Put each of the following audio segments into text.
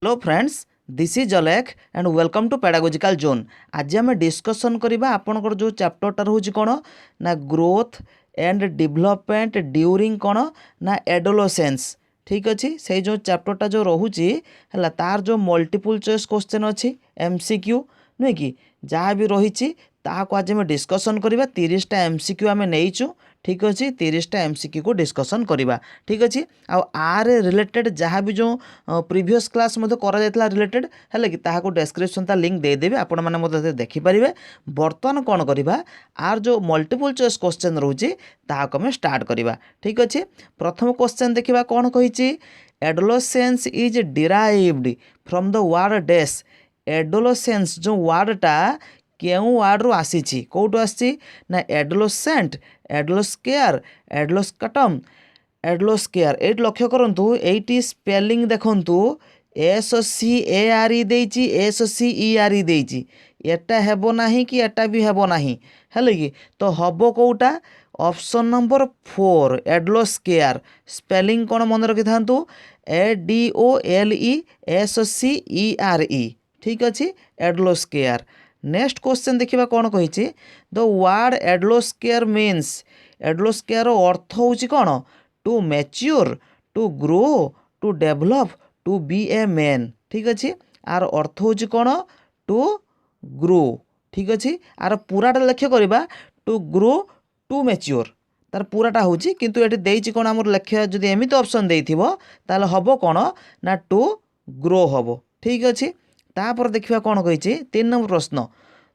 Hello friends, this is Alekh and welcome to pedagogical zone. आज आम discussion करवा आपनकर जो चैप्टरटा रोच कौन ना ग्रोथ एंड डेवलपमेंट ड्यूरिंग कौन ना एडोलसेंस। ठीक अच्छे से जो चैप्टरटा जो रोचे है तार जो मल्टीपल चॉइस क्वेश्चन अच्छी एमसीक्यू नुहे कि जहाँ भी रही ताको आज आम डिस्कसन करवा 30टा एमसीक्यू आम नहींचु। ठीक अच्छे 30टा एमसीक्यू को डिस्कसन करवा। ठीक अच्छे आर रिलेटेड जहाँ भी जो प्रीवियस क्लास करा रिलेटेड है कि ताको डिस्क्रिप्शन ता लिंक देदेवी आपण मैंने देखिपारे। बर्तमान कौन करवा आर जो मल्टीपल चॉइस क्वेश्चन रोचे ताको आम स्टार्ट करवा। ठीक अच्छे प्रथम क्वेश्चन देखा कौन कही adolescence is derived from the word डेस। एडोलसेंस जो वर्डटा केउ वार्ड रु आसी कौटू आसी ना एडोलसेंट एडोलस्केयर एडोलस्कटम एडोलस्केयर। ये लक्ष्य करूँ ये स्पेलिंग देखु SCARE देची SCERE देची एटा हेबो नाही कि एटा भी हेबो नाही है कि तो हबो कौटा ऑप्शन नंबर 4 एडोलस्केयर। स्पेलिंग कौन मन रखि था ADOLESCERE। ठीक अच्छे एडोलस्केयर। नेक्स्ट क्वेश्चन देखा कौन कही द वर्ड एडोलस्केयर मीन्स। एडोलस्केयर अर्थ हूँ कौन to mature to grow to develop to be a man. ठीक अच्छे आर अर्थ हूँ कौन टू ग्रो। ठीक अच्छे आर पूराटा लक्ष्य करवा टू ग्रो टू मैच्योर तार पूराटा हूँ किंतु ये देती कौन आम लक्ष्य जब एमती ऑप्शन देथिबो ताले हबो कौन ना टू ग्रो हबो। ठीक अच्छे तापर देखिए कौन कही 3 नंबर प्रश्न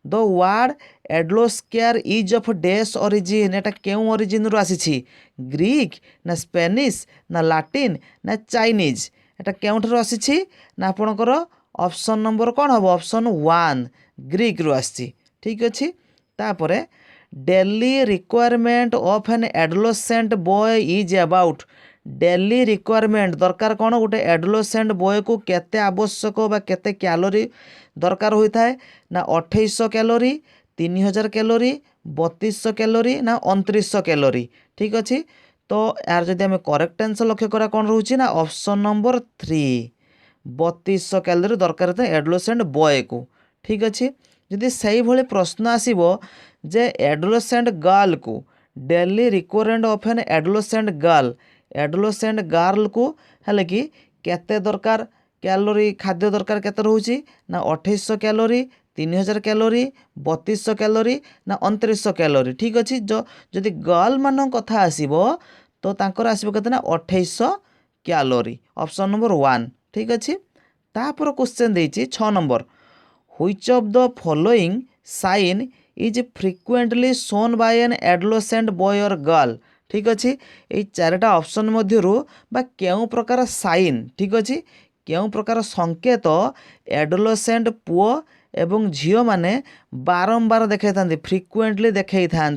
the word adolescence is of this origin. एटा केउ ओरिजिन रु आसी ग्रीक ना स्पेनिश ना लाटिन ना चाइनीज एटा केउठर आसी ना आपणकर ऑप्शन नंबर कौन हम ऑप्शन 1 ग्रीक रु आसी। ठीक अच्छे तापर daily requirement of an adolescent boy is about. Daily requirement दरकार कौन गोटे एडोलसेंट बॉय को केते आवश्यक बा केते कैलोरी दरकार होता है ना 2800 कैलोरी 3000 कैलोरी 3200 कैलोरी ना 2900 कैलोरी। ठीक अच्छे तो यार जदि आम करेक्ट आंसर लक्ष्य करा कौन रोचे ना ऑप्शन नंबर 3 3200 कैलोरी दरकार होता है एडोलसेंट बॉय को। ठीक अच्छे जदि से भाई प्रश्न आसो जे एडोलसेंट गर्ल को daily requirement of an adolescent girl adolescent girl को है कि केते दरकार कैलोरी खाद्य दरकार केते रोचे ना 2800 कैलोरी 3000 कैलोरी 3200 कैलोरी ना 2900 कैलोरी। ठीक अच्छे जो जदि गर्ल मान कथा आसो तो तांकर आसो केते ना 2800 कैलोरी ऑप्शन नंबर 1। ठीक अच्छे तापर क्वेश्चन देछि 6 number which of the following sign is frequently shown by an adolescent boy or girl. ठीक अच्छे ये 4टा ऑप्शन मध्यरु बा केउ प्रकार साइन। ठीक अच्छे केउ प्रकार संकेत एडोलसेंट पुओ एवं झील माने बारंबार देखा था फ्रिक्वेंटली देखा था।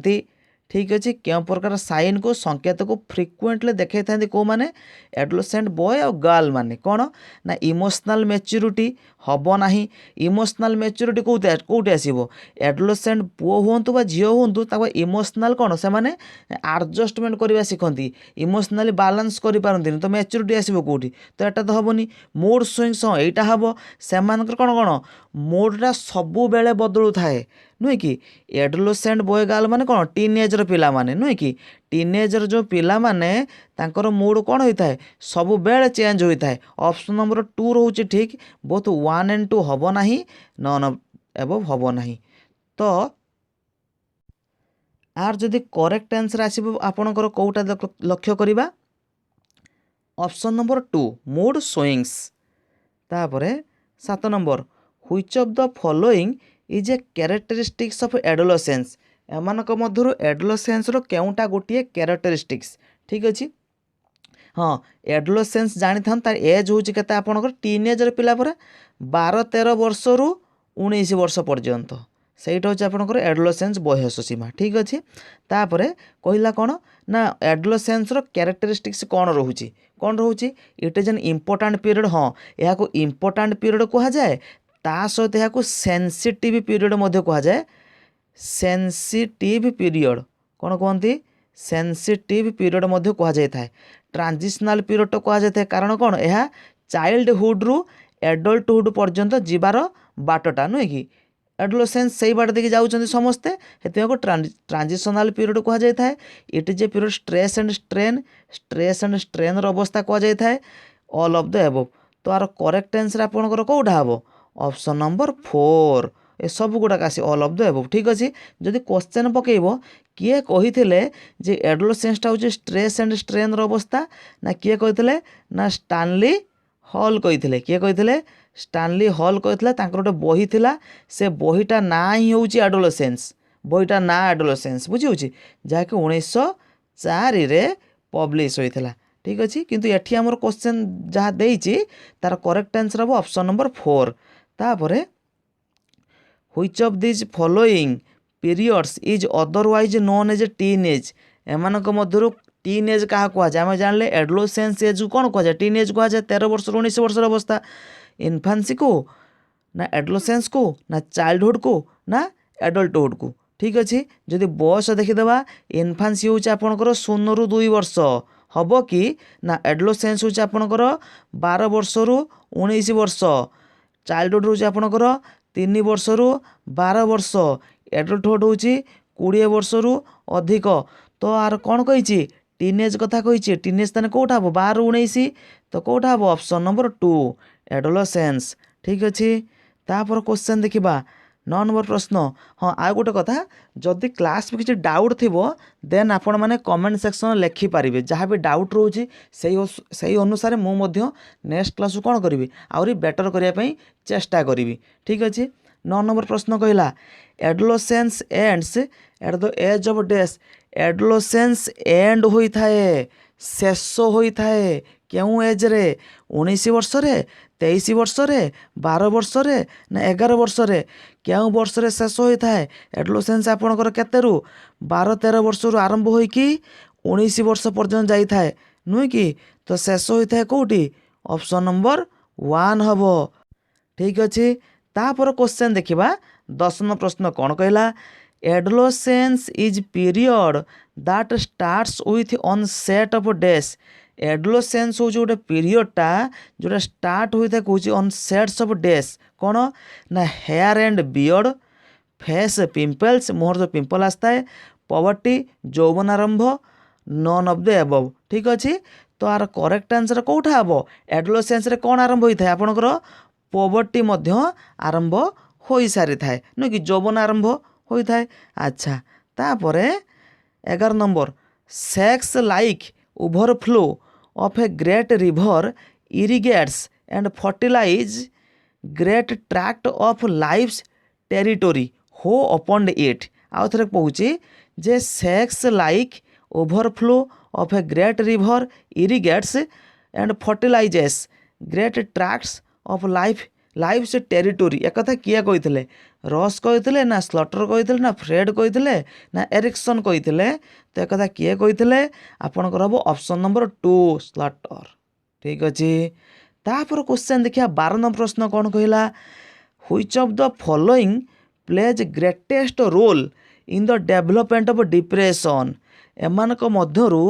ठीक अच्छे क्यों प्रकार साइन को संकेत को फ्रिक्वेंटली देखा था कौ माने एडोलसेंट बॉय और गर्ल माने कौन ना इमोशनल मैच्योरिटी हम ना। इमोशनल मैच्योरिटी कौटे आसो एडोलसेंट पुओ हूँ बा झील हूँ इमोशनल कौन से माने आडजस्टमेंट करवा शिखती इमोशनली बालांस करें तो मैच्योरिटी आसो कौटी तो यहाँ तो हेनी मूड स्विंग्स यहाँ हम से कौन कौन मूडटा सबु बेले बदलू थाए नुहे कि एडोलसेंट बॉय गर्ल माने कौन टीनेजर पिला माने नुहे कि टीनेजर जो पिला माने तांकर मूड कौन होता है सबु बेले चेंज होता है। ऑप्शन नंबर 2 रोचे ठीक बोथ 1 and 2 हम ना नन एबव हम ना। तो आर जदि करेक्ट आंसर आसो आपणकर कौटा लक्ष्य करवा ऑप्शन नंबर 2 मूड स्विंग्स। तापरे 7 number which of the following is a characteristics of adolescence. एमानक मध्यरु एडोलसेंस रो केउटा गोटे कैरेक्टरिस्टिक्स। ठीक अच्छे हाँ एडोलसेंस जानी था तार एज हूँ के आपंकर टीनेजर पिला 12-13 वर्ष रु 19 वर्ष पर्यंत सहीटा हूँ आपंकर एडोलसेंस बयस सीमा। ठीक अच्छे तापर कहला कौन ना एडोलसेंस रो कैरेक्टरिस्टिक्स कौन रोचे कौन रोचे it is an important period. हाँ यहाँ इम्पोर्टाट पीरियड कह जाए ता सहित यहाँ सेंसिटिव पीरियड कह जाए। सेंसिटिव पीरियड कौन कहती सेंसिटिव पीरियड कह जाए। ट्रांजिशनल पीरियड तो कह जाए कारण कौन यह चाइल्डहुड रु एडल्टहुड पर्यंत जीवार बाटटा नुहे कि एडोलेसेंस से बाट देखिए जाऊँच समस्ते से ट्रांजिशनल पीरियड कह जाए। It is a period stress and strain अवस्था कह जाए ऑल ऑफ द एबव। तो आर करेक्ट आंसर आपंकर कौटा हम ऑप्शन नंबर 4 ए सब गुड़ाक आसी ऑल ऑफ द एबव। ठीक अच्छे जदि क्वेश्चन पकेब किए कही जे एडोलेसेंसटा हूँ स्ट्रेस एंड स्ट्रेन अवस्था ना किए कही ना स्टानली हॉल कही किए कही स्टानली हॉल कही गोटे बही थिला से बहीटा ना ही हूँ एडोलेसेंस बहीटा ना एडोलेसेंस बुझी जहाँकि 1904 पब्लिश होता। ठीक अच्छे किंतु एठी आमर क्वेश्चन जहाँ देइछि तार करेक्ट आंसर हम ऑप्शन नंबर 4। तापरे which of this following periods is otherwise known as teen age एमानक मध्यरु टीन एज क्या कहुए आम जान एडोलेसेंस एज कौन कहुए टीन एज कहुए 13 वर्ष 19 वर्ष अवस्था इन्फान्सी को ना एडोलेसेंस को ना चाइल्डहुड को ना एडल्टहुड को। ठीक अच्छे जदि बयस देखीदे इन्फान्सी हूँ आपंकर 0 ରୁ 2 वर्ष हम कि ना एडोलेसेंस हूँ आपंकर 12 वर्ष ରୁ 19 वर्ष चाइल्डहुड हूँ आपंकर 3 वर्ष ରୁ 12 वर्ष एडल्टहुड हूँ 20 वर्ष ରୁ अधिक। तो आर कौन कही टीनेज कथा कही टीनेज ताने कौटा हम 12 ରୁ 19 तो कौटा हम ऑप्शन नंबर 2 एडोलेसेंस। ठीक अच्छे तापर क्वेश्चन देखा 9 नंबर प्रश्न। हाँ आ गोटे कथा जदि क्लास में किसी डाउट थी देन आपण मैंने कमेंट सेक्शन लिखिपारे जहाँ भी डाउट रोचे से अनुसार मुझे नेक्स्ट क्लास कौन करी आहरी बेटर करने चेष्टा करी। ठीक अच्छे 9 नंबर प्रश्न कहला adolescence ends at the age of death adolescence end होता है शेष होता है क्यों एज रे 19 वर्ष रे 23 वर्ष रे 12 वर्ष रे ना 11 वर्ष रे क्यों वर्ष रे शेष होता है एडोलेसेंस आपणकर केतेरु 12-13 वर्ष रु आरंभ होइकी 19 वर्ष पर्यंत जाई थाए नुहे कि तो शेष होता है कौटी ऑप्शन नंबर 1 हम। ठीक अच्छे तापर क्वेश्चन देखा 10 नंबर प्रश्न कौन कहला adolescence is period that starts with on set of days adolescence हूँ गोटे पीरियडटा जोटा स्टार्ट होता है कौन ऑन सेट्स ऑफ डेज कौन ना hair and beard face pimples मुहर जो पिंपल आता है पॉवर्टी यौवन आरंभ नॉन ऑफ द एबव। ठीक अच्छे तो आर करेक्ट आंसर कौटा हम एडोलेसेंस रे कौन आरंभ होता है आपणकर पॉवर्टी आरंभ हो सारी थाए नुह कि यौवन आरंभ होता है। अच्छा तापरे 11 number sex like overflow of a great river irrigates and fertilize great tract of life territory हो अपॉन इट आउ थे कहूँ जे sex like overflow of a great river irrigates and fertilizes great tracts of life territory एक कथा किए कही रस कही ना स्लटर कही ना फ्रेड कही ना एरिक्सन कही तो एक कथा किए कही आपणकर हम ऑप्शन नंबर 2 स्लटर। ठीक अच्छे तापर क्वेश्चन देखिए 12 नंबर प्रश्न कौन कहला which of the following plays greatest role in the development of depression एमानक मध्यरु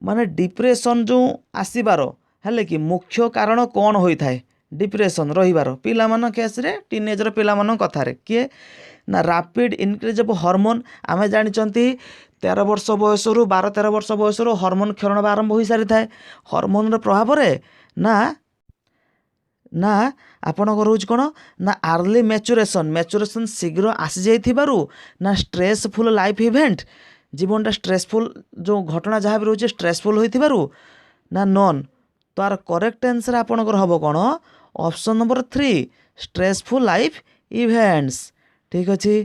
माने डिप्रेशन जो आसीबार है कि मुख्य कारण कौन होता है डिप्रेशन रहीबार पिलामान केस रे टीनेजर पिलामान कथार किए ना रैपिड इनक्रीज ऑफ हार्मोन आमे जानिचंती 13 वर्ष बयस रु 12-13 वर्ष बयस रु हार्मोन क्षरण आरंभ हो सारी थाए हार्मोन प्रभाव रे ना ना आपणकर हूँ कौन ना आर्ली मैचुरेशन शीघ्र आसी जाइथिबारु ना स्ट्रेसफुल लाइफ इवेंट जीवनटा स्ट्रेसफुल जो घटना जहाँ भी रोचे स्ट्रेसफुल होइथिबारु ना नॉन। तो आर करेक्ट आंसर आपणकर हम कौन option number 3 stressful life events. ठीक अच्छे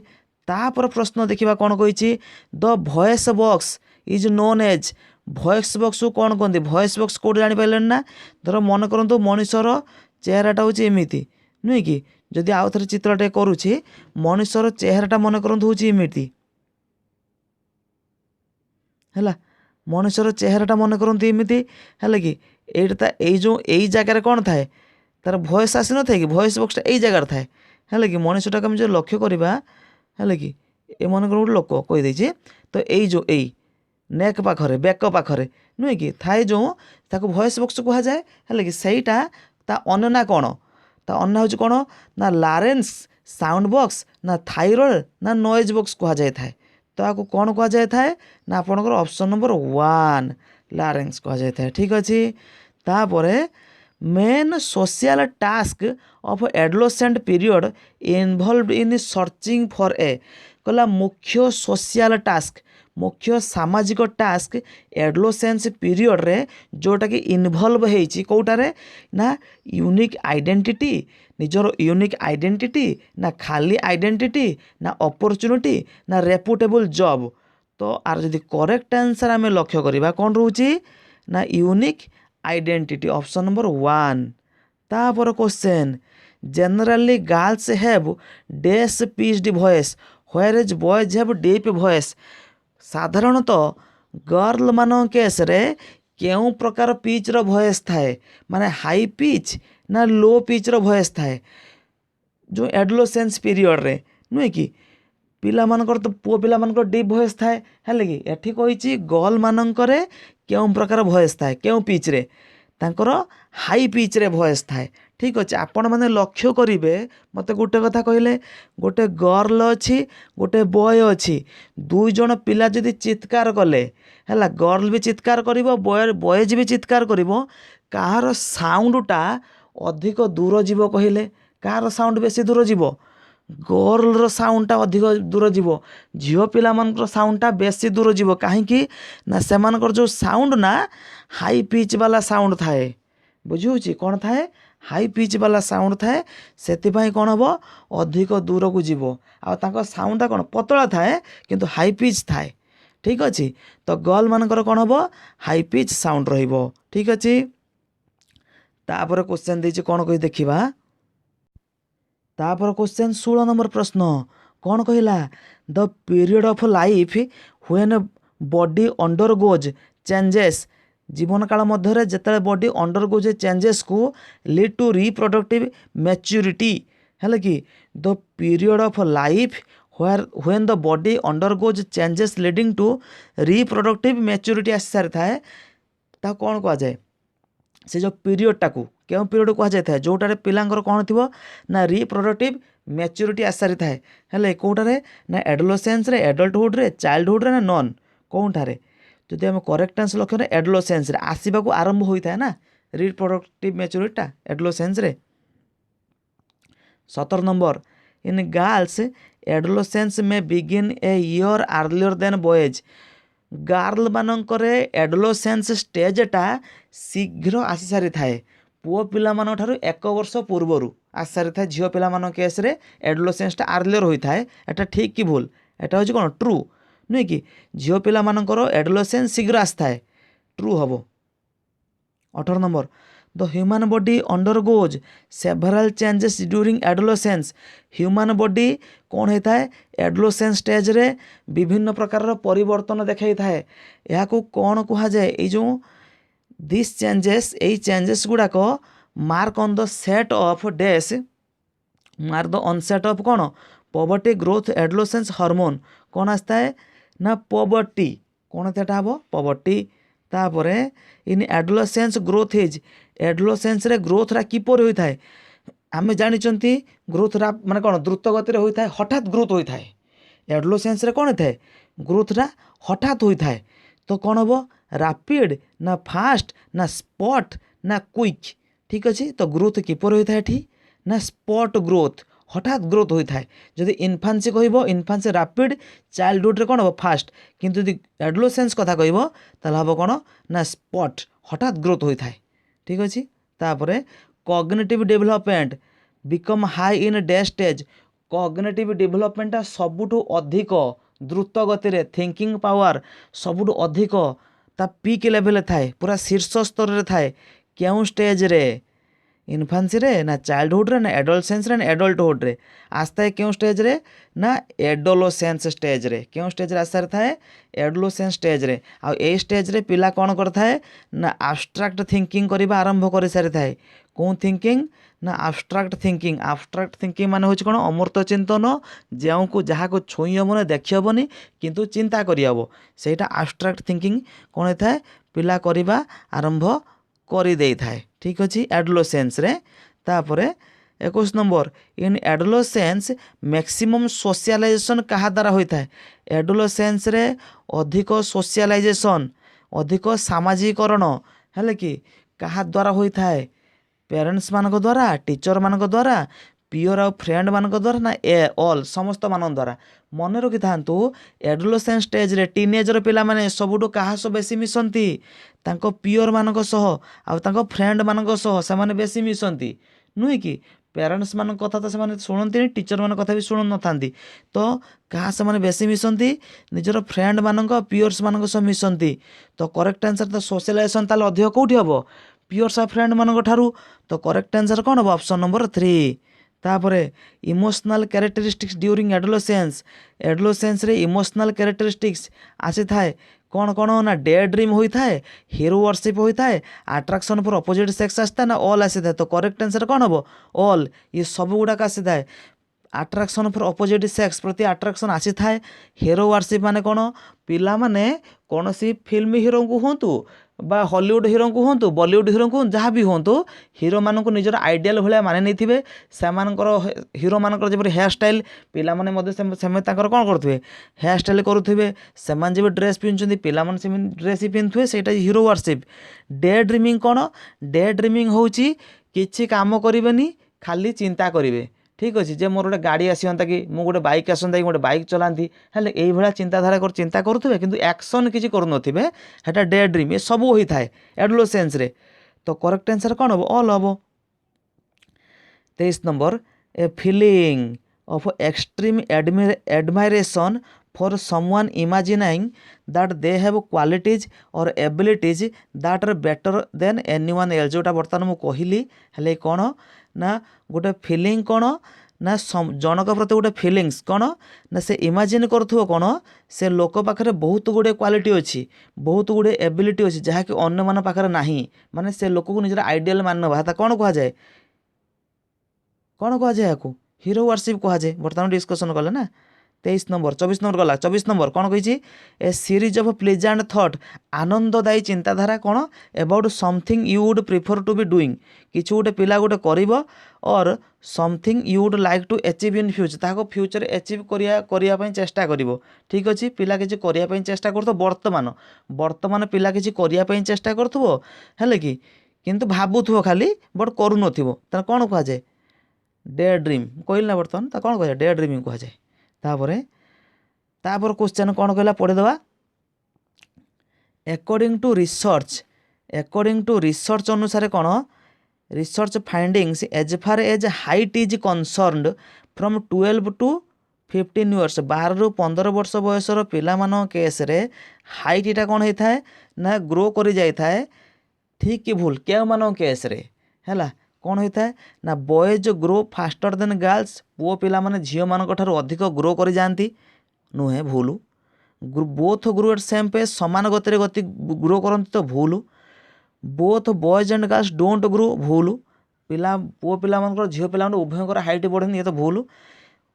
तापर प्रश्न देखा कौन कही the voice box is known as voice box को कौन कहते वॉइस बॉक्स कौट जापारे ना धर मन करूँ मनुष्यर चेहराटा हूँ एमती नुहे कि जदि आउ थे चित्रटे करुच्छी मनुष्यर चेहराटा मन करूँ हूँ एमती है मनुष्यर चेहराटा मन करूँ एमती है कि यही जगार कौन थाए तार भॉइस आसी न था कि भॉइस बॉक्सटा यही जगार थाए है कि मनुष्यटा आम जो लक्ष्य करवा है कि ये मन गोटे लोक कहीदे तो यही नेक पाखरे बेक पाखरे नुहे कि थाए जो ताको भॉइस बॉक्स कहुए है कि सहीटा ता अन्य ना कौन ତା ଅନ୍ୟ ହେଉଛି କ'ଣ ନା ଲାରେନ୍ସ, ସାଉଣ୍ଡ ବକ୍ସ, ନା ଥାଇରଏଡ଼, ନା ନଏଜ୍ ବକ୍ସ କୁହାଯାଇଥାଏ। ତ ଆକୁ କ'ଣ କୁହାଯାଇଥାଏ ନା ଆପଣଙ୍କର ଅପସନ୍ ନମ୍ବର 1 ଲାରେନ୍ସ କୁହାଯାଇଥାଏ। ଠିକ୍ ଅଛି। ତାପରେ main social task of adolescent period involve in searching for a କହିଲା ମୁଖ୍ୟ ସୋସିଆଲ ଟାସ୍କ, ମୁଖ୍ୟ ସାମାଜିକ ଟାସ୍କ ଏଡୋଲେସେନ୍ସ ପିରିୟଡ଼ରେ ଯେଉଁଟାକି ଇନଭଲ୍ଭ ହେଇଛି କେଉଁଟାରେ ନା ୟୁନିକ୍ ଆଇଡେଣ୍ଟିଟି, ନିଜର ୟୁନିକ୍ ଆଇଡେଣ୍ଟିଟି, ନା ଖାଲି ଆଇଡେଣ୍ଟିଟି, ନା ଅପରଚ୍ୟୁନିଟି, ନା ରେପୁଟେବୁଲ୍ ଜବ୍। ତ ଆର ଯଦି କରେକ୍ଟ ଆନ୍ସର୍ ଆମେ ଲକ୍ଷ୍ୟ କରିବା କ'ଣ ରହୁଛି ନା ୟୁନିକ୍ ଆଇଡେଣ୍ଟିଟି, ଅପସନ୍ ନମ୍ବର 1। ତାପରେ କ୍ୱେଶ୍ଚନ୍ ଜେନେରାଲି ଗାର୍ଲସ ହେଭ୍ ଡେସ୍ pitched voice whereas boys have deep voice. ସାଧାରଣତଃ ଗର୍ଲମାନଙ୍କ କେସ୍ରେ କେଉଁ ପ୍ରକାର ପିଚ୍ର ଭଏସ୍ ଥାଏ, ମାନେ ହାଇ ପିଚ୍ ନା ଲୋ ପିଚ୍ର ଭଏସ୍ ଥାଏ ଯେଉଁ ଏଡୋଲେସେନ୍ସ ପିରିୟଡ଼ରେ, ନୁହେଁ କି? ପିଲାମାନଙ୍କର ତ ପୁଅ ପିଲାମାନଙ୍କର ଡିପ୍ ଭଏସ୍ ଥାଏ, ହେଲେ କି ଏଠି କହିଛି ଗର୍ଲମାନଙ୍କରେ କେଉଁ ପ୍ରକାର ଭଏସ୍ ଥାଏ, କେଉଁ ପିଚ୍ରେ, ତାଙ୍କର ହାଇ ପିଚ୍ରେ ଭଏସ୍ ଥାଏ। ଠିକ୍ ଅଛି। ଆପଣମାନେ ଲକ୍ଷ୍ୟ କରିବେ, ମୋତେ ଗୋଟେ କଥା କହିଲେ, ଗୋଟେ ଗର୍ଲ ଅଛି ଗୋଟେ ବୟ ଅଛି, ଦୁଇ ଜଣ ପିଲା ଯଦି ଚିତ୍କାର କଲେ ହେଲା, ଗର୍ଲ ବି ଚିତ୍କାର କରିବ, ବଏଜ୍ ବି ଚିତ୍କାର କରିବ, କାହାର ସାଉଣ୍ଡଟା ଅଧିକ ଦୂର ଯିବ କହିଲେ? କାହାର ସାଉଣ୍ଡ ବେଶୀ ଦୂର ଯିବ? ଗର୍ଲର ସାଉଣ୍ଡଟା ଅଧିକ ଦୂର ଯିବ, ଝିଅ ପିଲାମାନଙ୍କର ସାଉଣ୍ଡଟା ବେଶୀ ଦୂର ଯିବ। କାହିଁକି ନା ସେମାନଙ୍କର ଯେଉଁ ସାଉଣ୍ଡ ନା ହାଇ ପିଚ୍ ବାଲା ସାଉଣ୍ଡ ଥାଏ। ବୁଝିହେଉଛି କ'ଣ ଥାଏ? ହାଇ ପିଚ୍ ବାଲା ସାଉଣ୍ଡ ଥାଏ, ସେଥିପାଇଁ କ'ଣ ହେବ ଅଧିକ ଦୂରକୁ ଯିବ। ଆଉ ତାଙ୍କ ସାଉଣ୍ଡଟା କ'ଣ ପତଳା ଥାଏ କିନ୍ତୁ ହାଇ ପିଚ୍ ଥାଏ। ଠିକ୍ ଅଛି। ତ ଗର୍ଲମାନଙ୍କର କ'ଣ ହେବ ହାଇ ପିଚ୍ ସାଉଣ୍ଡ ରହିବ। ଠିକ୍ ଅଛି। ତାପରେ କ୍ୱେଶ୍ଚନ୍ ଦେଇଛି କ'ଣ କହି ଦେଖିବା। ତାପରେ କ୍ୱେଶ୍ଚନ୍ 16 ନମ୍ବର ପ୍ରଶ୍ନ କ'ଣ କହିଲା? The period of life when body undergoes changes, ଜୀବନକାଳ ମଧ୍ୟରେ ଯେତେବେଳେ ବଡି ଅଣ୍ଡର ଗୋଜ୍ ଚେଞ୍ଜେସ୍କୁ ଲିଡ୍ ଟୁ ରିପ୍ରଡକ୍ଟିଭ୍ ମ୍ୟାଚ୍ୟୁରିଟି, ହେଲେ କି the period of life when the body undergoes changes leading to reproductive maturity ଆସି ସାରିଥାଏ, ତାକୁ କ'ଣ କୁହାଯାଏ? ସେ ଯେଉଁ ପିରିୟଡ଼ଟାକୁ କେଉଁ ପିରିୟଡ଼ କୁହାଯାଇଥାଏ? ଯେଉଁଟାରେ ପିଲାଙ୍କର କ'ଣ ଥିବ ନା ରିପ୍ରଡକ୍ଟିଭ୍ ମ୍ୟାଚ୍ୟୁରିଟି ଆସିସାରିଥାଏ। ହେଲେ କେଉଁଟାରେ ନା ଏଡୋଲେସେନ୍ସରେ, ଏଡଲ୍ଟହୁଡ଼ରେ, ଚାଇଲ୍ଡହୁଡ଼ରେ, ନା ନନ୍? କେଉଁଠାରେ? ଯଦି ଆମେ କରେକ୍ଟ ଆନ୍ସର୍ ଲକ୍ଷ୍ୟ କରିବା ଏଡୋଲେସେନ୍ସରେ ଆସିବାକୁ ଆରମ୍ଭ ହୋଇଥାଏ ନା ରିପ୍ରଡକ୍ଟିଭ୍ ମ୍ୟାଚ୍ୟୁରିଟିଟା ଏଡୋଲେସେନ୍ସରେ। 17 number in girls adolescence may begin a year earlier than boys. ଗାର୍ଲମାନଙ୍କରେ ଏଡୋଲେସେନ୍ସ ଷ୍ଟେଜ୍ଟା ଶୀଘ୍ର ଆସିସାରିଥାଏ, ପୁଅ ପିଲାମାନଙ୍କ ଠାରୁ 1 ବର୍ଷ ପୂର୍ବରୁ ଆସିସାରିଥାଏ। ଝିଅ ପିଲାମାନଙ୍କ କେସ୍ରେ ଏଡୋଲେସେନ୍ସଟା ଆର୍ଲିୟର ହୋଇଥାଏ। ଏଟା ଠିକ୍ କି ଭୁଲ? ଏଟା ହେଉଛି କ'ଣ ଟ୍ରୁ, ନୁହେଁ କି? ଝିଅ ପିଲାମାନଙ୍କର ଏଡୋଲେସେନ୍ସ ଶୀଘ୍ର ଆସିଥାଏ, ଟ୍ରୁ ହେବ। 18 number the human body undergoes several changes during adolescence. Human body କ'ଣ ହେଇଥାଏ? ଏଡୋଲେସେନ୍ସ ଷ୍ଟେଜ୍ରେ ବିଭିନ୍ନ ପ୍ରକାରର ପରିବର୍ତ୍ତନ ଦେଖାଇଥାଏ। ଏହାକୁ କ'ଣ କୁହାଯାଏ? ଏଇ ଯେଉଁ ଦିସ୍ ଚେଞ୍ଜେସ୍, ଏଇ ଚେଞ୍ଜେସ୍ ଗୁଡ଼ାକ mark on the set of ଡେସ୍, ମାର୍କ ଦ ଅନସେଟ୍ ଅଫ୍ କ'ଣ ପଭର୍ଟି ଗ୍ରୋଥ ଏଡୋଲେସେନ୍ସ ହର୍ମୋନ୍। କ'ଣ ଆସିଥାଏ ନା ପଭର୍ଟି। କ'ଣ ସେଟା ହେବ? ପଭର୍ଟି। ତାପରେ ଇନ୍ ଏଡୋଲେସେନ୍ସ ଗ୍ରୋଥ୍ ଇଜ୍, ଏଡୋଲେସେନ୍ସରେ ଗ୍ରୋଥଟା କିପରି ହୋଇଥାଏ? ଆମେ ଜାଣିଛନ୍ତି ଗ୍ରୋଥଟା ମାନେ କ'ଣ ଦ୍ରୁତ ଗତିରେ ହୋଇଥାଏ, ହଠାତ୍ ଗ୍ରୋଥ୍ ହୋଇଥାଏ। ଏଡୋଲେସେନ୍ସରେ କ'ଣ ହୋଇଥାଏ? ଗ୍ରୋଥଟା ହଠାତ୍ ହୋଇଥାଏ। ତ କ'ଣ ହେବ? ରାପିଡ଼, ନା ଫାଷ୍ଟ, ନା ସ୍ପଟ୍, ନା କ୍ୱିକ୍? ଠିକ୍ ଅଛି। ତ ଗ୍ରୋଥ୍ କିପରି ହୋଇଥାଏ ଏଠି? ନା ସ୍ପଟ୍ ଗ୍ରୋଥ୍, ହଠାତ୍ ଗ୍ରୋଥ୍ ହୋଇଥାଏ। ଯଦି ଇନଫାନ୍ସି କହିବ, ଇନଫାନ୍ସି ରାପିଡ଼, ଚାଇଲ୍ଡହୁଡ଼ରେ କ'ଣ ହେବ? ଫାଷ୍ଟ। କିନ୍ତୁ ଯଦି ଏଡୋଲେସେନ୍ସ କଥା କହିବ ତାହେଲେ ହେବ କ'ଣ ନା ସ୍ପଟ୍, ହଠାତ୍ ଗ୍ରୋଥ୍ ହୋଇଥାଏ। ଠିକ୍ ଅଛି। ତାପରେ cognitive development become high in the stage. Cognitive ଡେଭଲପମେଣ୍ଟଟା ସବୁଠୁ ଅଧିକ ଦ୍ରୁତ ଗତିରେ, ଥିଙ୍କିଂ ପାୱାର ସବୁଠୁ ଅଧିକ ତା ପିକ୍ ଲେଭେଲରେ ଥାଏ, ପୁରା ଶୀର୍ଷ ସ୍ତରରେ ଥାଏ। କେଉଁ ଷ୍ଟେଜ୍ରେ? ଇନଫାନ୍ସିରେ, ନା ଚାଇଲ୍ଡହୁଡ଼ରେ, ନା ଏଡୋଲେସେନ୍ସରେ, ନା ଏଡଲ୍ଟହୁଡ଼ରେ? ଆସିଥାଏ କେଉଁ ଷ୍ଟେଜ୍ରେ? ନା ଏଡୋଲେସେନ୍ସ ଷ୍ଟେଜ୍ରେ। କେଉଁ ଷ୍ଟେଜ୍ରେ ଆସିସାରିଥାଏ? ଏଡୋଲେସେନ୍ସ ଷ୍ଟେଜ୍ରେ। ଆଉ ଏଇ ଷ୍ଟେଜ୍ରେ ପିଲା କ'ଣ କରିଥାଏ ନା ଆବଷ୍ଟ୍ରାକ୍ଟ ଥିଙ୍କିଂ କରିବା ଆରମ୍ଭ କରିସାରିଥାଏ। କେଉଁ ଥିଙ୍କିଂ? ନା ଆବଷ୍ଟ୍ରାକ୍ଟ ଥିଙ୍କିଂ। ଆବଷ୍ଟ୍ରାକ୍ଟ ଥିଙ୍କିଂ ମାନେ ହେଉଛି କ'ଣ? ଅମୂର୍ତ୍ତ ଚିନ୍ତନ, ଯେଉଁକୁ ଯାହାକୁ ଛୁଇଁ ହେବନି, ଦେଖି ହେବନି, କିନ୍ତୁ ଚିନ୍ତା କରିହେବ, ସେଇଟା ଆବଷ୍ଟ୍ରାକ୍ଟ ଥିଙ୍କିଂ କ'ଣ ହେଇଥାଏ? ପିଲା କରିବା ଆରମ୍ଭ କରିଦେଇଥାଏ। ଠିକ୍ ଅଛି। ଏଡୋଲେସେନ୍ସରେ। ତାପରେ 21 number in adolescence maximum socialization क्या द्वारा होता है एडोलेसेंस रे अधिक सोशलाइजेशन अधिक सामाजिकरण है कि क्या द्वारा होता है पेरेंट्स मान द्वारा टीचर मान द्वारा पियर आ फ्रेंड मान द्वारा ना ए ऑल समस्त मान द्वारा मन रखि था एडोलेसेंस स्टेज रे टीनेजर पिला माने सबुठु क्या सह बेसी मिसंती तांको पियर मानक सह आ तांको फ्रेंड मानक सह से माने बेसी मिसंती नुहे कि पेरेंट्स मान कथा तो से शुणती टीचर मान कथा भी शुणु न था तो क्या से बेसी मिसंती निजर फ्रेंड मानक पियर्स मानक सह मिसंती तो करेक्ट आंसर तो सोशलाइजेशन ताल अधिक कौटी हम पियर्स आ फ्रेंड मानक ठारू तो करेक्ट आंसर कौन हम ऑप्शन नंबर 3 तापरे इमोशनल कैरेक्टरिस्टिक्स ड्यूरिंग एडोलेसेंस रे इमोशनल कैरेक्टरिस्टिक्स आसी थाए कौन कौन ना डे ड्रीम होता है हिरो वर्शिप होता है अट्रैक्शन फॉर अपोजिट सेक्स आसता है ना ऑल आसी था तो करेक्ट आंसर कौन हम ऑल ये सब गुड़ाक आसी थाए अट्रैक्शन फॉर अपोजिट सेक्स प्रति अट्रैक्शन आसी थाए हिरो वर्शिप माने कौन पिला माने कौन सी फिल्म हिरो को हूँ बा हॉलीवुड हिरो को हूँ बॉलीवुड हिरो को जहाँ भी हूँ हिरो मान निजर आइडियल भाया माने नहीं से हिरो मान जब हेयर स्टाइल पिला माने कौन करुवे हेयर स्टाइल करुवे से जब ड्रेस पिंधुं पिला ड्रेस ही पिंधुए से हिरो वर्शिप डे ड्रीमिंग कौन डे ड्रीमिंग हूँ किसी काम करेनि खाली चिंता करेंगे ठीक अच्छे जे मोर गोटे गाड़ी आसता कि मुझे गोटे बाइक आसता कि गोटे बाइक चलाती हेल्ले ये चिंताधारा चिंता करुवे कि एक्शन किसी करूनथिबे डे ड्रीम ये सब होता है एडोलेसेंस रे तो करेक्ट आंसर कौन हम ऑल हम 23 number a feeling of extreme admiration for someone imagining that they have qualities और abilities that are better than anyone else जोटा बर्तमान मुझे कहली हेल्ले कौन ना गोटे फीलिंग कौन ना जनक प्रति गोटे फीलिंग्स कौन ना से इमेजिन करुव कौन से लोक पाखे बहुत गुड़े क्वालिटी अच्छी बहुत गुड़े एबिलिटी अच्छी जहाँकि अन्य मान पाखे ना माने से लोक को निजर आइडियल मान ना कौन कहुए कौन कहुए या हिरो वर्शिप कहुए बर्तमान डिस्कसन कले ना 23 नंबर 24 नंबर गला 24 नंबर कौन कही a series of pleasant thought आनंददायी चिंताधारा कौन about something you would prefer to be doing किसी गोटे पिला गोटे कर और something you would like to achieve in future ताको फ्यूचर अचीव करने चेष्टा करिवो ठीक अच्छे पिला किसी करने चेष्टा कर वर्तमान वर्तमान पिला किसी करने चेष्टा करुव है कि किंतु भावुव खाली बट करून कौन कहुए डे ड्रीम कहल ना बर्तमान कौन कह डे ड्रीमिंग कहुए तापर क्वेश्चन कौन कहला पढ़ीदवा अकॉर्डिंग टू रिसर्च अनुसार कौन research findings as far as height is concerned from 12 to 15 years 12 ରୁ 15 वर्ष बयसर पिलामान केस रे हाइट इटा कौन होता है ना ग्रो करी जाई थाए ठीक कि भूल क्या मान केस रे हैला कौन होता है ना boys grow faster than girls पुओ पिला माने झील मानक ठारू अधिक ग्रो कर जाती नुहे भूल both grow at same pace समान गति ग्रो करती तो भूल both boys and girls don't grow भूल पिला पुओ पिला झील पिला उभयंकर हाइट बढ़े ये तो भूल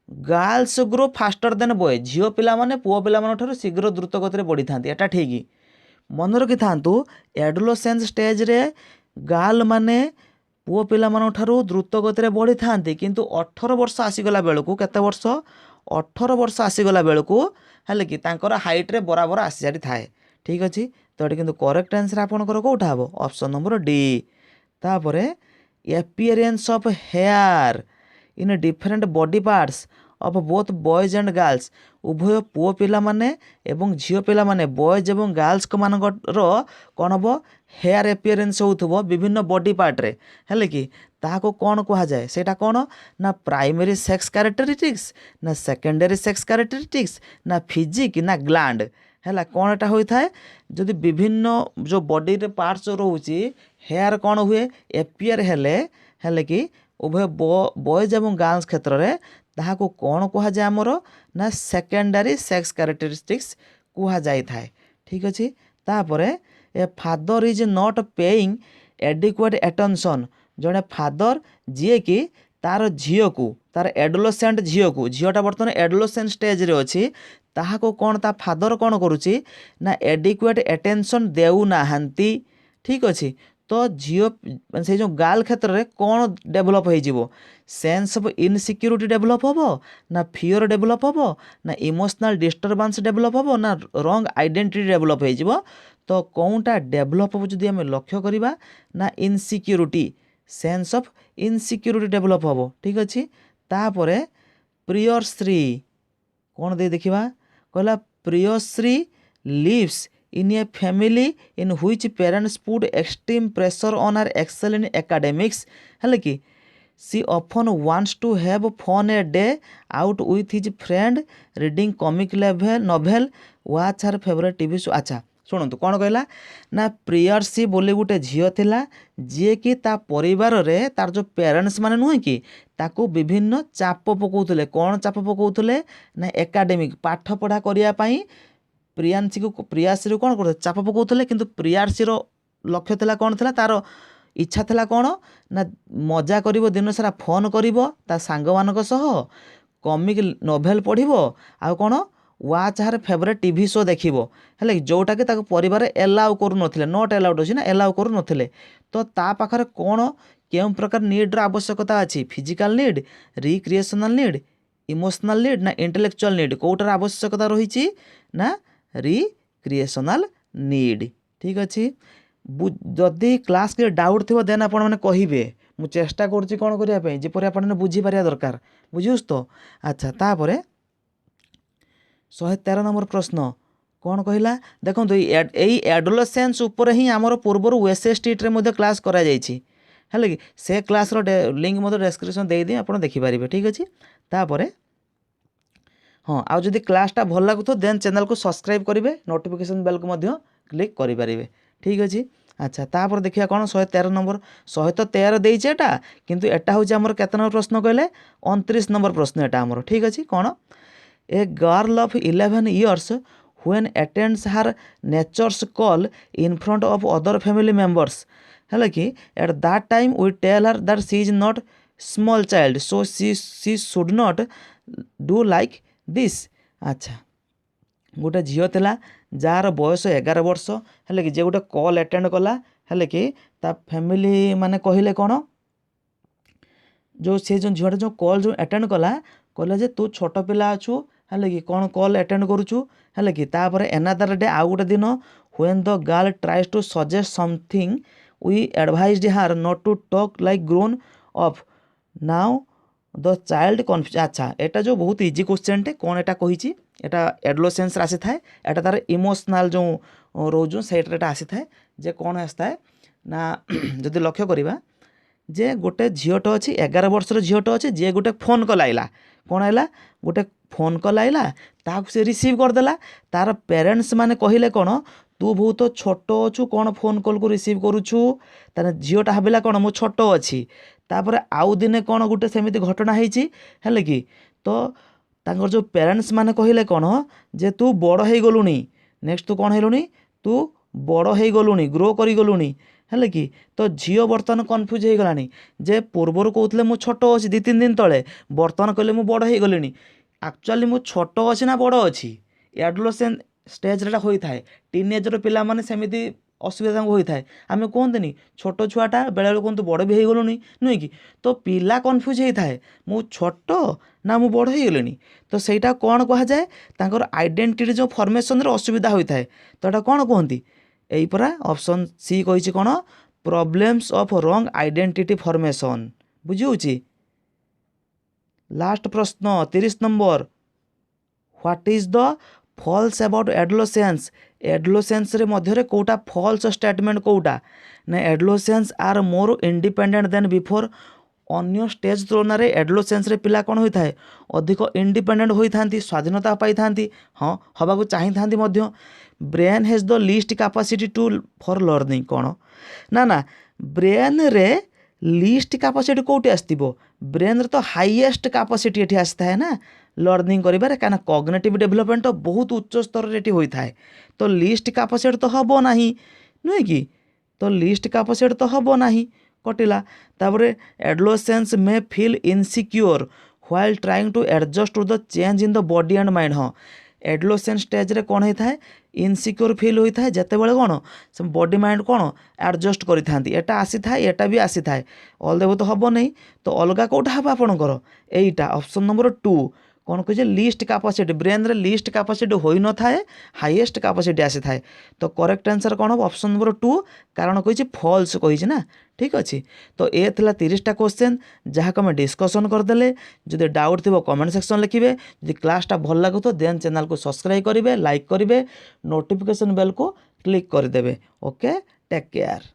girls grow faster then boy झील पिला माने पुओ पिला ठारू शीघ्र द्रुत गति बढ़ी था एटा ठीक मन रखि था एडोलेसेंस स्टेज रे गर्ल माने पुओ पिला ठारू द्रुत गति बढ़ी था किंतु 18 वर्ष आसीगला बेलू केते वर्ष 18 वर्ष आसीगला बेलू है कि हाइट रे बराबर आसी सारी थाए ठीक अच्छे तो ये किंतु करेक्ट आंसर आपंकर कौटा हम ऑप्शन नंबर डी तापर appearance of here in different body parts of both boys and girls उभय पुओ पिला माने एवं झील पिला माने बॉयज एवं गर्ल्स को मानकर कौन हम हेयर एपियरेंस होउथबो विभिन्न बॉडी पार्ट रे है कि ताको कौन कहा जाए सेटा कौन ना प्राइमरी सेक्स कैरेक्टरिस्टिक्स ना सेकेंडरी सेक्स कैरेक्टरिस्टिक्स ना फिजिक ना ग्लैंड है कौन एटा होता है जदि विभिन्न जो बॉडी रे पार्ट्स रोचे हेयर कौन हुए एपियर हेले कि उभय बॉयज एवं गर्ल्स क्षेत्र में ताहाको कौन कहा जाए आमर ना सेकेंडरी सेक्स कैरेक्टरिस्टिक्स कहा जाए थाए ठीक अच्छे तापर a father is not paying adequate attention जड़े फादर जी कि तार झील को तार एडोलेसेंट झील को झीलटा बर्तमान एडोलेसेंट स्टेज रे अच्छी ताहाको कौन ता फादर कौन करुच्ची ना एडिक्वेट एटेंशन देउ नाहांती ठीक अच्छे तो झील से जो गार्ल क्षेत्र में कौन डेभलप हो सेन्स ऑफ इनसिक्यूरिटी डेभलप हम ना फियर डेभलप हम ना इमोशनल डिस्टर्बांस डेभलप हम ना रंग आइडेंटिटी डेभलप हो तो कौनटा डेभलप हम जदि आम लक्ष्य करवा ना इनसिक्यूरिटी सेन्स ऑफ इनसिक्यूरिटी डेभलप हम ठीक अच्छे तापर प्रियश्री कौन दे देखा कहला प्रियश्री lives in a family in which parents put extreme pressure on her excel in academics है कि she often wants to have fun a day out with his friend reading comic novel watch her favorite TV show अच्छा शुणु कौन कहला ना प्रियर्सी बोली गोटे झील थिला जी कि ता परिवार रे तार जो पेरेंट्स माने नुहे कि ताको विभिन्न चाप पकाउतले कौन चाप पकाउतले ना एकाडेमिक पाठ पढ़ा करिया पई प्रियांशी को प्रियाश्री कौन करते चाप पकाउतले किंतु प्रियाश्री लक्ष्य थिला कौन थिला तार इच्छा थिला कौन ना मजा करिवो दिन सारा फोन करिवो ता सांग मानक सह कॉमिक नोवेल पढ़िवो आ कौन वाच हार फेवरेट टीवी शो देखिवो है जोटा कि परिवार एलाउ करू नथिले नॉट एलाउड अछि ना एलाउ करू नथिले तो ता पाखरे कौन केउ प्रकार नीड रो आवश्यकता अछि physical need recreational need emotional need ना इंटेलेक्चुअल नीड कोटार आवश्यकता रही ना रिक्रिएशनल नीड ठीक अच्छे जदि क्लास के डाउट थी देन आपण मैंने कहे मुझे चेष्टा करुँची कौन करने जपरी आप बुझीपार दरकार बुझुस तो अच्छा तापर 113 नंबर प्रश्न कौन कहला देखो यही एडोलेसेंस उपर ही आमर पूर्वर वेसेस्टिट्रे क्लास करा जायछि है कि से क्लास लिंक मत डिस्क्रिप्शन दे दी आप देखिपारे ठीक अच्छे तापर हाँ आज जदि क्लासटा भल लगुथ देन चैनल को सब्सक्राइब करेंगे नोटिफिकेशन बेल को क्लिक करेंगे ठीक अच्छे अच्छा तापर देखिए कौन 113 नंबर 113 देचे एटा किंतु एटा हूँ आमर केते नंबर प्रश्न कहले 29 नंबर प्रश्न एटा आमर ठीक अच्छे कौन a girl of 11 years when attends her nature's call in front of other family members है कि at that time we tell her that she is not small child so she should not do like this अच्छा गोटे झील थिला jar बयस 11 वर्ष है कि जे गोटे कॉल अटेंड कला है कि ता फैमिली माने कहले कौन जो से जो झीलटा जो कॉल जो अटेंड कला कहला जे तू छोट पिला अच्छु है कि कौन कॉल अटेंड करुचु है कि तापर एनादर डे आउ गोटे दिन when the girl tries to suggest something we advised her not to talk like grown up now the child confuse अच्छा एटा जो बहुत इजी क्वेश्चन टे कौन एटा कही एटा एडोलेसेंस आसी थाए एटा तार इमोशनल जो रोज से आसी थाए जे कौन आसता है ना जदि लक्ष्य करवा जे गोटे झीलटे अच्छी 11 वर्षर झीलटे अच्छे जे गोटे फोन कल आइला कौन आइला गोटे फोन कल आइला ताकू से रिसीव करदेला तार पेरेंट्स माने कहले कौन तू बहुत छोट अच्छु कौन फोन कॉल को रिसीव करुछु तार झीलटा भाविला कौन मु छोट अच्छी तापर आउ दिने कौन गोटे सेमिति घटना है कि तो तांकर जो पेरेंट्स माने कहले कौन जे तू बड़ हो गलुनी नेक्स्ट तू कौन हेलुनी तू बड़ हो गलुनी ग्रो करी गलुनी है कि तो झील बर्तमान कन्फ्यूज हो गलानी जे पूर्वर कहते मु छोट अच्छी 2-3 दिन तले बर्तमान कहले मु बड़ हो गलिनी एक्चुअली मु छोट अच्छी ना बड़ अच्छी एडोलेसेंस स्टेज रे होता है टीनेजर पिला माने सेमिति असुविधा होता है आम कहते छोट छुआटा बेले बेले कहते बड़ भी हो गलुनी नुहे कि तो पिला कन्फ्यूज होता है मु छोट ना मु बड़ हो गलिनी तो सहीटा कौन कह जाए तांकर आइडेंटिटी जो फॉर्मेशन रे असुविधा होता है तो एटा कौन कहती यही परा ऑप्शन सी कही कौन problems of wrong identity formation बुझी लास्ट प्रश्न 30 number what is the false about adolescence adolescence रे मध्य कोटा फॉल्स स्टेटमेंट कोटा ना adolescence are more independent than before अन्य स्टेज तुलन में एडोलेसेंस रे पिला कौन होता है अधिक इंडिपेंडेंट होता स्वाधीनता पाई था हाँ हवा चाहती मध्य brain has the least capacity to for learning कौन ना ब्रेन रे लीस्ट कैपेसिटी कौटी आसो ब्रेन रे तो हाईएस्ट कैपेसिटी ये आसता है ना लर्निंग करें क्या कॉग्निटिव डेवलपमेंट तो बहुत उच्च स्तर रे होता है तो लीस्ट कैपेसिटी तो हम ना नुहे कि तो लीस्ट कैपेसिटी तो हम ना कटिला तापर एडोलेसेंस में feel insecure while trying to adjust to the change in the body and mind हाँ एडोलेसेंट स्टेज रे कौन होता है इनसिक्योर फील होता है जितेबाला कौन से बॉडी माइंड कौन एडजस्ट करें एटा आसी था एटा भी आसी था अलदेव तो हम नहीं तो अलग कौटा हम आपणकर यहीटा ऑप्शन नंबर 2 कौन कहे लिस्ट कैपेसिटी ब्रेन रे लिस्ट कैपेसिटी हो न थाए हाईएस्ट कैपेसिटी आसी थाए तो करेक्ट आंसर कौन हम ऑप्शन नंबर 2 कारण कही फॉल्स कही ना ठीक अच्छे तो ये थिला 30टा क्वेश्चन जहाँ आम डिस्कसन करदे जदि डाउट थी कमेंट सेक्शन लिखिए जब क्लासटा भल लगो तो देन चैनल को सब्सक्राइब करेंगे लाइक करेंगे नोटिफिकेशन बेल को क्लिक करदे ओके टेक केयर।